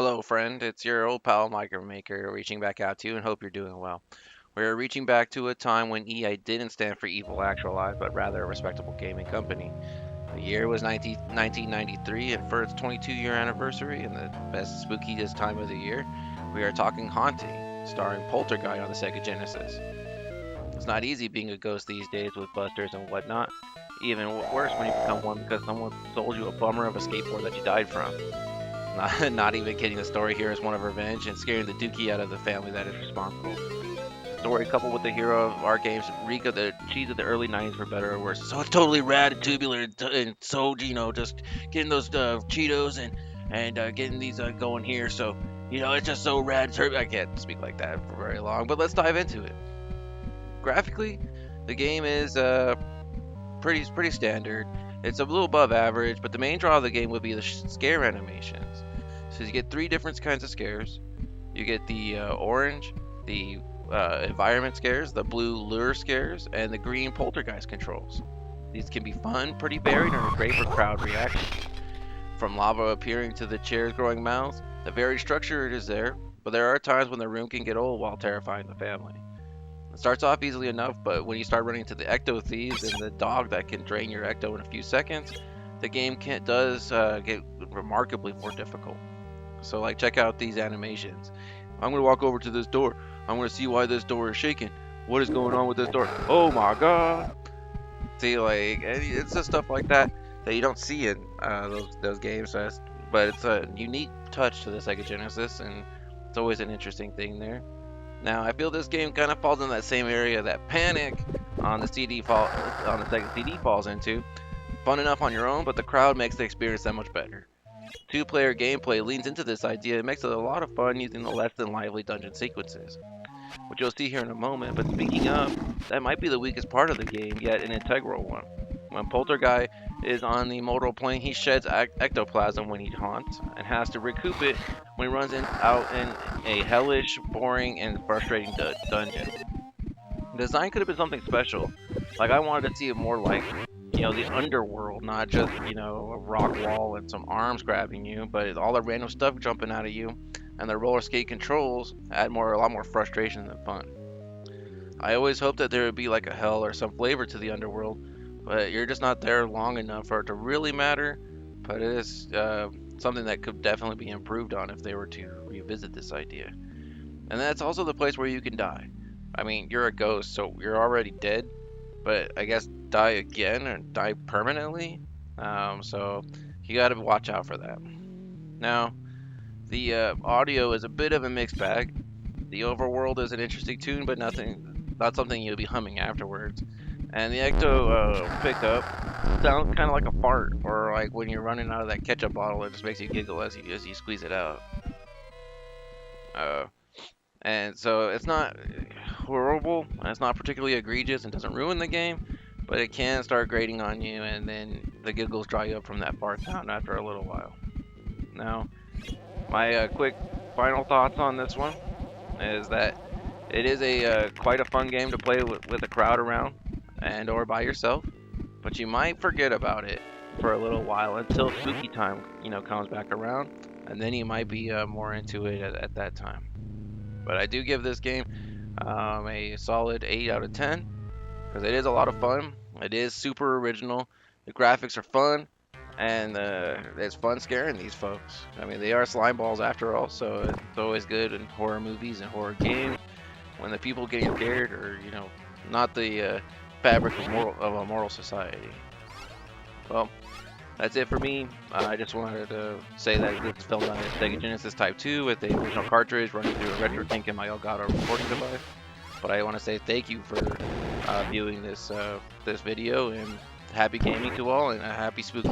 Hello, friend. It's your old pal Micromaker reaching back out to you and hope you're doing well. We're reaching back to a time when EA didn't stand for evil actualized, but rather a respectable gaming company. The year was 1993, and for its 22-year anniversary and the best spookiest time of the year, we are talking Haunting, starring Polterguy on the Sega Genesis. It's not easy being a ghost these days with busters and whatnot. Even worse when you become one because someone sold you a bummer of a skateboard that you died from. Not even kidding, the story here is one of revenge and scaring the dookie out of the family that is responsible. The story, coupled with the hero of our games, reek of the cheese of the early 90s for better or worse. So it's totally rad and tubular and so, just getting those Cheetos and getting these going here. So, it's just so rad. I can't speak like that for very long, but let's dive into it. Graphically, the game is pretty standard. It's a little above average, but the main draw of the game would be the scare animations. So you get three different kinds of scares. You get the orange, the environment scares, the blue lure scares, and the green poltergeist controls. These can be fun, pretty varied, and are great for crowd reactions. From lava appearing to the chairs growing mouths, the varied structure is there, but there are times when the room can get old while terrifying the family. It starts off easily enough, but when you start running into the ecto thieves and the dog that can drain your ecto in a few seconds, the game does get remarkably more difficult. So, like, check out these animations. I'm gonna walk over to this door. I'm gonna see why this door is shaking. What is going on with this door? Oh my god! See, like, it's just stuff like that that you don't see in those games. But it's a unique touch to the Sega Genesis, and it's always an interesting thing there. Now, I feel this game kind of falls in that same area that Panic on the on the Sega CD falls into. Fun enough on your own, but the crowd makes the experience that much better. Two-player gameplay leans into this idea and makes it a lot of fun using the less than lively dungeon sequences, which you'll see here in a moment. But speaking of, that might be the weakest part of the game, yet an integral one. When Polterguy is on the mortal plane, he sheds ectoplasm when he haunts, and has to recoup it when he runs out in a hellish, boring, and frustrating dungeon. The design could have been something special. Like, I wanted to see it more like, the underworld, not just, a rock wall and some arms grabbing you, but all the random stuff jumping out of you, and the roller skate controls add a lot more frustration than fun. I always hoped that there would be like a hell or some flavor to the underworld, but you're just not there long enough for it to really matter. But it is something that could definitely be improved on if they were to revisit this idea. And that's also the place where you can die. I mean, you're a ghost, so you're already dead, but I guess die again or die permanently. So you got to watch out for that. Now, the audio is a bit of a mixed bag. The overworld is an interesting tune, but not something you'll be humming afterwards. And the ecto pickup sounds kind of like a fart, or like when you're running out of that ketchup bottle, it just makes you giggle as you squeeze it out. And so it's not horrible, it's not particularly egregious, and doesn't ruin the game, but it can start grating on you, and then the giggles dry up from that fart sound after a little while. Now, my quick final thoughts on this one is that it is a quite a fun game to play with a crowd around and or by yourself, but you might forget about it for a little while until spooky time, comes back around, and then you might be more into it at that time. But I do give this game a solid 8 out of 10 because it is a lot of fun. It is super original. The graphics are fun, and it's fun scaring these folks. I mean, they are slime balls after all, so it's always good in horror movies and horror games when the people getting scared are, not the fabric of a moral society. Well, that's it for me. I just wanted to say that this is filmed on a Sega Genesis Type 2 with the original cartridge running through a Retrotink in my gato recording device. But I want to say thank you for viewing this video, and happy gaming to all, and a happy spooky.